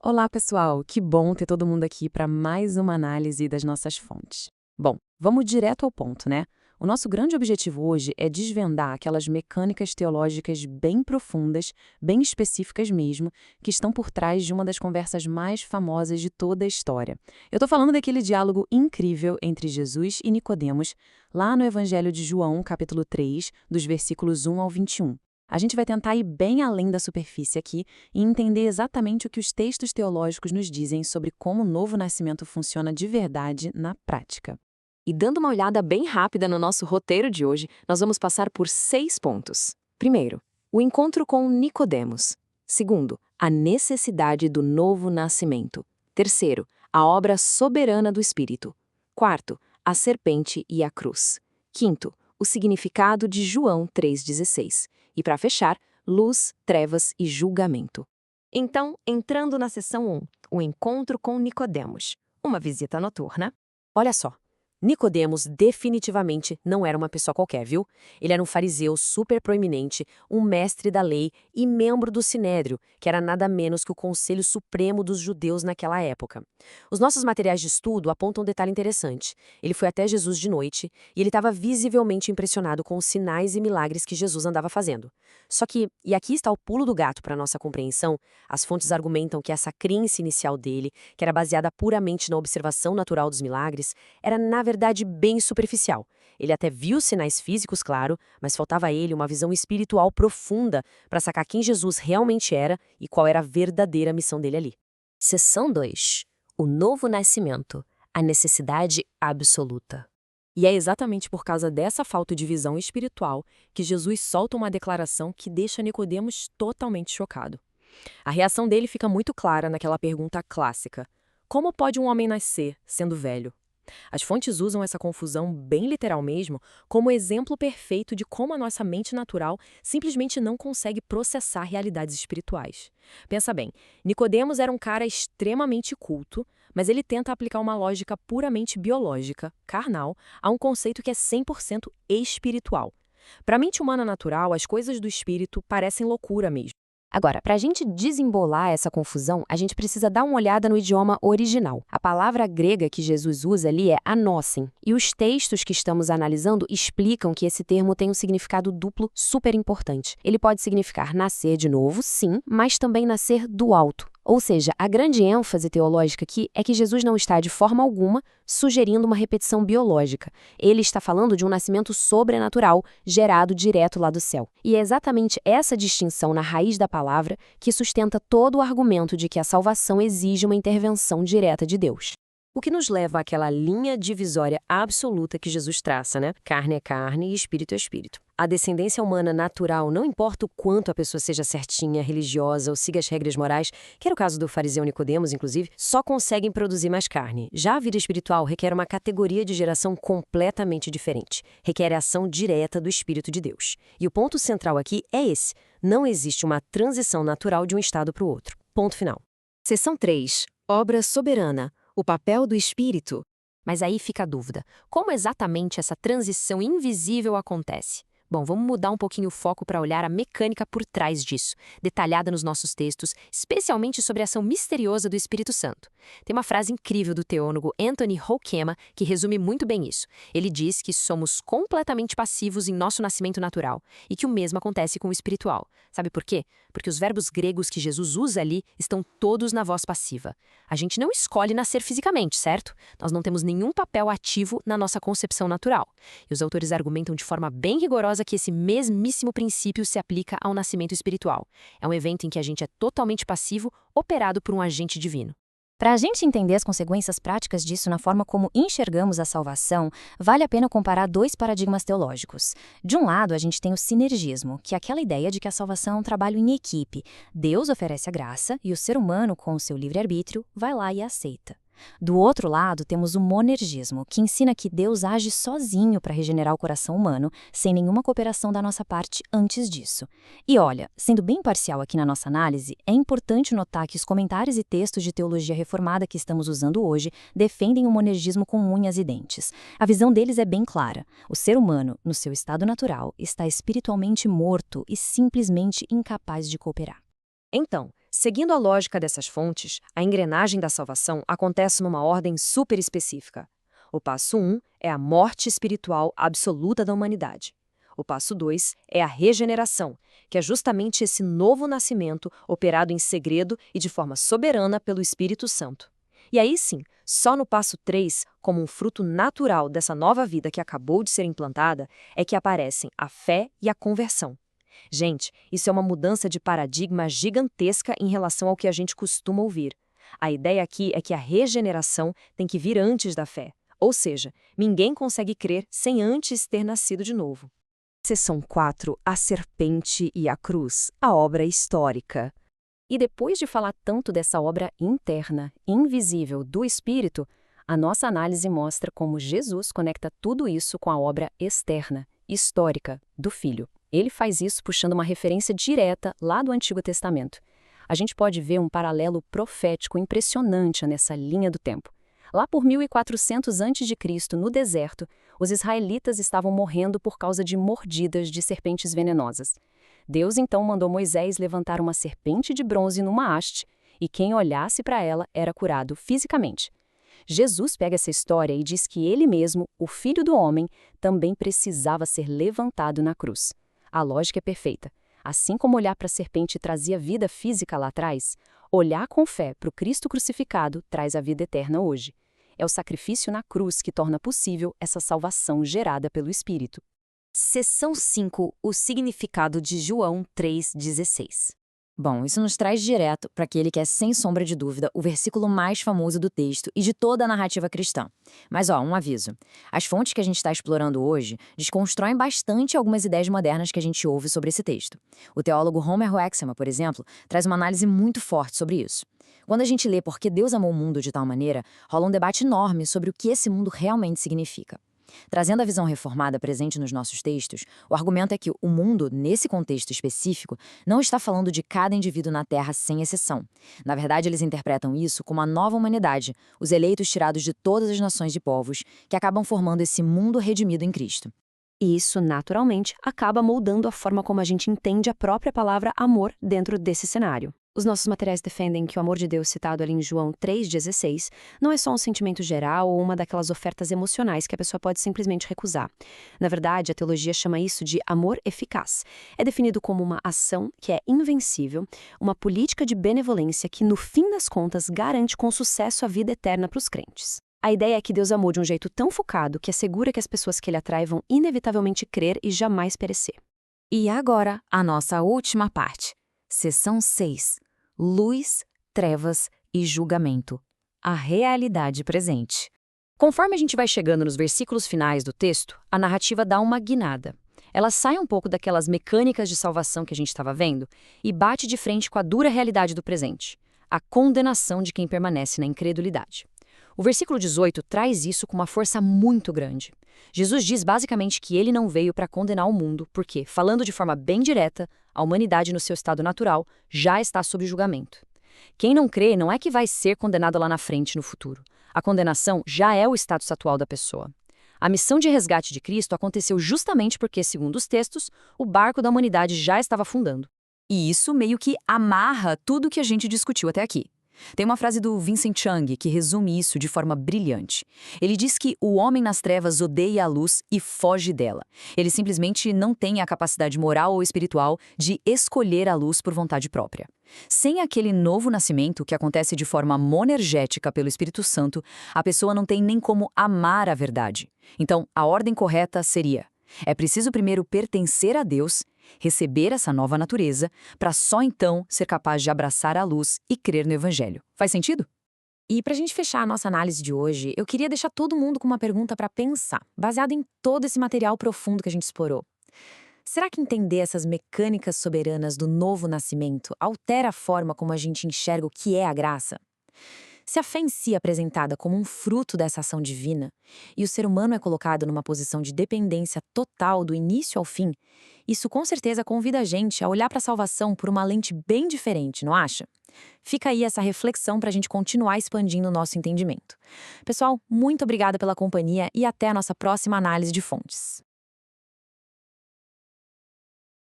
Olá, pessoal! Que bom ter todo mundo aqui para mais uma análise das nossas fontes. Bom, vamos direto ao ponto, né? O nosso grande objetivo hoje é desvendar aquelas mecânicas teológicas bem profundas, bem específicas mesmo, que estão por trás de uma das conversas mais famosas de toda a história. Eu estou falando daquele diálogo incrível entre Jesus e Nicodemos, lá no Evangelho de João, capítulo 3, dos versículos 1 ao 21. A gente vai tentar ir bem além da superfície aqui e entender exatamente o que os textos teológicos nos dizem sobre como o novo nascimento funciona de verdade na prática. E dando uma olhada bem rápida no nosso roteiro de hoje, nós vamos passar por 6 pontos. Primeiro, o encontro com Nicodemos. Segundo, a necessidade do novo nascimento. Terceiro, a obra soberana do Espírito. Quarto, a serpente e a cruz. Quinto, o significado de João 3,16. E para fechar, luz, trevas e julgamento. Então, entrando na seção 1, o encontro com Nicodemos. Uma visita noturna. Olha só. Nicodemos definitivamente não era uma pessoa qualquer, viu? Ele era um fariseu super proeminente, um mestre da lei e membro do Sinédrio, que era nada menos que o Conselho Supremo dos Judeus naquela época. Os nossos materiais de estudo apontam um detalhe interessante. Ele foi até Jesus de noite e ele estava visivelmente impressionado com os sinais e milagres que Jesus andava fazendo. Só que, e aqui está o pulo do gato para nossa compreensão, as fontes argumentam que essa crença inicial dele, que era baseada puramente na observação natural dos milagres, era na verdade bem superficial. Ele até viu sinais físicos, claro, mas faltava a ele uma visão espiritual profunda para sacar quem Jesus realmente era e qual era a verdadeira missão dele ali. Seção 2. O novo nascimento. A necessidade absoluta. E é exatamente por causa dessa falta de visão espiritual que Jesus solta uma declaração que deixa Nicodemos totalmente chocado. A reação dele fica muito clara naquela pergunta clássica: como pode um homem nascer sendo velho? As fontes usam essa confusão, bem literal mesmo, como exemplo perfeito de como a nossa mente natural simplesmente não consegue processar realidades espirituais. Pensa bem, Nicodemos era um cara extremamente culto, mas ele tenta aplicar uma lógica puramente biológica, carnal, a um conceito que é 100% espiritual. Para a mente humana natural, as coisas do espírito parecem loucura mesmo. Agora, para a gente desembolar essa confusão, a gente precisa dar uma olhada no idioma original. A palavra grega que Jesus usa ali é anossen, e os textos que estamos analisando explicam que esse termo tem um significado duplo super importante. Ele pode significar nascer de novo, sim, mas também nascer do alto. Ou seja, a grande ênfase teológica aqui é que Jesus não está de forma alguma sugerindo uma repetição biológica. Ele está falando de um nascimento sobrenatural, gerado direto lá do céu. E é exatamente essa distinção na raiz da palavra que sustenta todo o argumento de que a salvação exige uma intervenção direta de Deus. O que nos leva àquela linha divisória absoluta que Jesus traça, né? Carne é carne e espírito é espírito. A descendência humana natural, não importa o quanto a pessoa seja certinha, religiosa ou siga as regras morais, que era o caso do fariseu Nicodemos, inclusive, só conseguem produzir mais carne. Já a vida espiritual requer uma categoria de geração completamente diferente. Requer a ação direta do Espírito de Deus. E o ponto central aqui é esse. Não existe uma transição natural de um estado para o outro. Ponto final. Seção 3. Obra soberana. O papel do Espírito. Mas aí fica a dúvida. Como exatamente essa transição invisível acontece? Bom, vamos mudar um pouquinho o foco para olhar a mecânica por trás disso, detalhada nos nossos textos, especialmente sobre a ação misteriosa do Espírito Santo. Tem uma frase incrível do teólogo Anthony Hoekema que resume muito bem isso. Ele diz que somos completamente passivos em nosso nascimento natural e que o mesmo acontece com o espiritual. Sabe por quê? Porque os verbos gregos que Jesus usa ali estão todos na voz passiva. A gente não escolhe nascer fisicamente, certo? Nós não temos nenhum papel ativo na nossa concepção natural. E os autores argumentam de forma bem rigorosa que esse mesmíssimo princípio se aplica ao nascimento espiritual. É um evento em que a gente é totalmente passivo, operado por um agente divino. Para a gente entender as consequências práticas disso na forma como enxergamos a salvação, vale a pena comparar dois paradigmas teológicos. De um lado, a gente tem o sinergismo, que é aquela ideia de que a salvação é um trabalho em equipe. Deus oferece a graça e o ser humano, com o seu livre-arbítrio, vai lá e a aceita. Do outro lado, temos o monergismo, que ensina que Deus age sozinho para regenerar o coração humano, sem nenhuma cooperação da nossa parte antes disso. E olha, sendo bem parcial aqui na nossa análise, é importante notar que os comentários e textos de teologia reformada que estamos usando hoje defendem o monergismo com unhas e dentes. A visão deles é bem clara. O ser humano, no seu estado natural, está espiritualmente morto e simplesmente incapaz de cooperar. Então, Seguindo a lógica dessas fontes, a engrenagem da salvação acontece numa ordem super específica. O passo 1 é a morte espiritual absoluta da humanidade. O passo 2 é a regeneração, que é justamente esse novo nascimento operado em segredo e de forma soberana pelo Espírito Santo. E aí sim, só no passo 3, como um fruto natural dessa nova vida que acabou de ser implantada, é que aparecem a fé e a conversão. Gente, isso é uma mudança de paradigma gigantesca em relação ao que a gente costuma ouvir. A ideia aqui é que a regeneração tem que vir antes da fé. Ou seja, ninguém consegue crer sem antes ter nascido de novo. Seção 4, a serpente e a cruz, a obra histórica. E depois de falar tanto dessa obra interna, invisível do Espírito, a nossa análise mostra como Jesus conecta tudo isso com a obra externa, histórica, do Filho. Ele faz isso puxando uma referência direta lá do Antigo Testamento. A gente pode ver um paralelo profético impressionante nessa linha do tempo. Lá por 1400 a.C., no deserto, os israelitas estavam morrendo por causa de mordidas de serpentes venenosas. Deus então mandou Moisés levantar uma serpente de bronze numa haste, e quem olhasse para ela era curado fisicamente. Jesus pega essa história e diz que ele mesmo, o Filho do Homem, também precisava ser levantado na cruz. A lógica é perfeita. Assim como olhar para a serpente trazia vida física lá atrás, olhar com fé para o Cristo crucificado traz a vida eterna hoje. É o sacrifício na cruz que torna possível essa salvação gerada pelo Espírito. Seção 5, o significado de João 3,16. Bom, isso nos traz direto para aquele que é, sem sombra de dúvida, o versículo mais famoso do texto e de toda a narrativa cristã. Mas, um aviso. As fontes que a gente está explorando hoje desconstroem bastante algumas ideias modernas que a gente ouve sobre esse texto. O teólogo Homer Hoeksema, por exemplo, traz uma análise muito forte sobre isso. Quando a gente lê Por que Deus amou o mundo de tal maneira, rola um debate enorme sobre o que esse mundo realmente significa. Trazendo a visão reformada presente nos nossos textos, o argumento é que o mundo, nesse contexto específico, não está falando de cada indivíduo na Terra sem exceção. Na verdade, eles interpretam isso como a nova humanidade, os eleitos tirados de todas as nações e povos, que acabam formando esse mundo redimido em Cristo. E isso, naturalmente, acaba moldando a forma como a gente entende a própria palavra amor dentro desse cenário. Os nossos materiais defendem que o amor de Deus citado ali em João 3,16 não é só um sentimento geral ou uma daquelas ofertas emocionais que a pessoa pode simplesmente recusar. Na verdade, a teologia chama isso de amor eficaz. É definido como uma ação que é invencível, uma política de benevolência que, no fim das contas, garante com sucesso a vida eterna para os crentes. A ideia é que Deus amou de um jeito tão focado que assegura que as pessoas que ele atrai vão inevitavelmente crer e jamais perecer. E agora, a nossa última parte. Seção 6. Luz, trevas e julgamento. A realidade presente. Conforme a gente vai chegando nos versículos finais do texto, a narrativa dá uma guinada. Ela sai um pouco daquelas mecânicas de salvação que a gente estava vendo e bate de frente com a dura realidade do presente, a condenação de quem permanece na incredulidade. O versículo 18 traz isso com uma força muito grande. Jesus diz basicamente que ele não veio para condenar o mundo, porque, falando de forma bem direta, a humanidade no seu estado natural já está sob julgamento. Quem não crê não é que vai ser condenado lá na frente, no futuro. A condenação já é o status atual da pessoa. A missão de resgate de Cristo aconteceu justamente porque, segundo os textos, o barco da humanidade já estava afundando. E isso meio que amarra tudo o que a gente discutiu até aqui. Tem uma frase do Vincent Chang que resume isso de forma brilhante. Ele diz que o homem nas trevas odeia a luz e foge dela. Ele simplesmente não tem a capacidade moral ou espiritual de escolher a luz por vontade própria. Sem aquele novo nascimento que acontece de forma monergética pelo Espírito Santo, a pessoa não tem nem como amar a verdade. Então, a ordem correta seria: é preciso primeiro pertencer a Deus, receber essa nova natureza, para só então ser capaz de abraçar a luz e crer no Evangelho. Faz sentido? E para a gente fechar a nossa análise de hoje, eu queria deixar todo mundo com uma pergunta para pensar, baseado em todo esse material profundo que a gente explorou. Será que entender essas mecânicas soberanas do novo nascimento altera a forma como a gente enxerga o que é a graça? Se a fé em si é apresentada como um fruto dessa ação divina, e o ser humano é colocado numa posição de dependência total do início ao fim, isso com certeza convida a gente a olhar para a salvação por uma lente bem diferente, não acha? Fica aí essa reflexão para a gente continuar expandindo o nosso entendimento. Pessoal, muito obrigada pela companhia e até a nossa próxima análise de fontes.